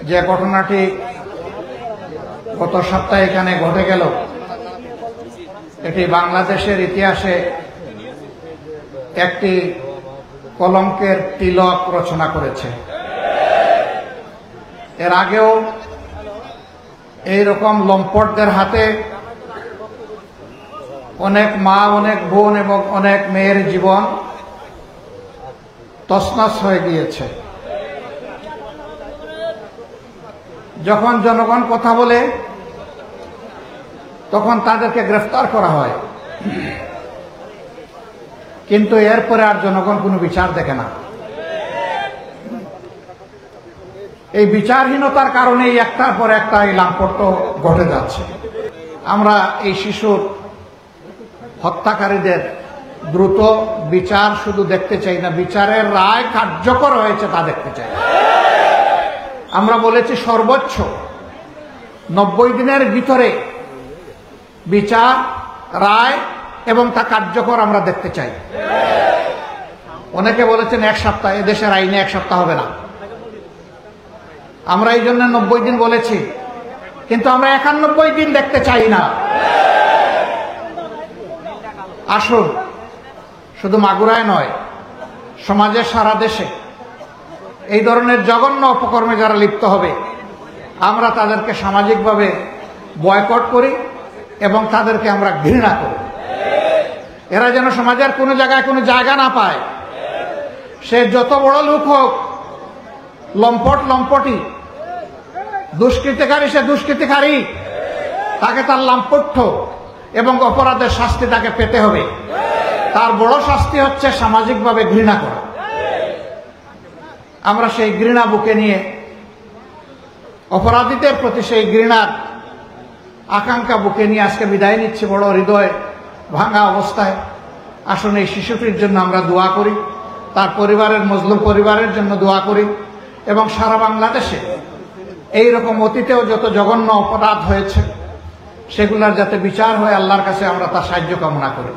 যে ঘটনাটি গত সপ্তাহে এখানে ঘটে গেল, এটি বাংলাদেশের ইতিহাসে একটি কলঙ্কের তিলক রচনা করেছে। এর আগেও এইরকম লম্পটদের হাতে অনেক মা, অনেক বোন এবং অনেক মেয়ের জীবন তছনছ হয়ে গিয়েছে। যখন জনগণ কথা বলে তখন তাদেরকে গ্রেফতার করা হয়, কিন্তু এরপরে আর জনগণ কোনো বিচার দেখে না। এই বিচারহীনতার কারণেই একটার পর একটা এই লাম্পট্য ঘটে যাচ্ছে। আমরা এই শিশুর হত্যাকারীদের দ্রুত বিচার শুধু দেখতে চাই না, বিচারের রায় কার্যকর হয়েছে তা দেখতে চাই। আমরা বলেছি সর্বোচ্চ 90 দিনের ভিতরে বিচার, রায় এবং তা কার্যকর আমরা দেখতে চাই। অনেকে বলেছেন 1 সপ্তাহ, এদেশের আইনে 1 সপ্তাহ হবে না। আমরা এই জন্য 90 দিন বলেছি, কিন্তু আমরা 91 দিন দেখতে চাই না। আসুন, শুধু মাগুরায় নয়, সমাজের সারা দেশে এই ধরনের জঘন্য অপকর্মে যারা লিপ্ত হবে, আমরা তাদেরকে সামাজিকভাবে বয়কট করি এবং তাদেরকে আমরা ঘৃণা করি। এরা যেন সমাজের কোনো জায়গায় কোনো জায়গা না পায়। সে যত বড় লোক হোক, লম্পট লম্পটি, দুষ্কৃতিকারী সে দুষ্কৃতিকারী, তাকে তার লাম্পট্য এবং অপরাধের শাস্তি তাকে পেতে হবে। তার বড় শাস্তি হচ্ছে সামাজিকভাবে ঘৃণা করা। আমরা সেই ঘৃণা বুকে নিয়ে, অপরাধীদের প্রতি সেই ঘৃণার আকাঙ্ক্ষা বুকে নিয়ে আজকে বিদায় নিচ্ছি বড় হৃদয় ভাঙা অবস্থায়। আসুন এই শিশুটির জন্য আমরা দোয়া করি, তার পরিবারের, মজলুম পরিবারের জন্য দোয়া করি, এবং সারা বাংলাদেশে এইরকম অতীতেও যত জঘন্য অপরাধ হয়েছে সেগুলোর যাতে বিচার হয়, আল্লাহর কাছে আমরা তার সাহায্য কামনা করি।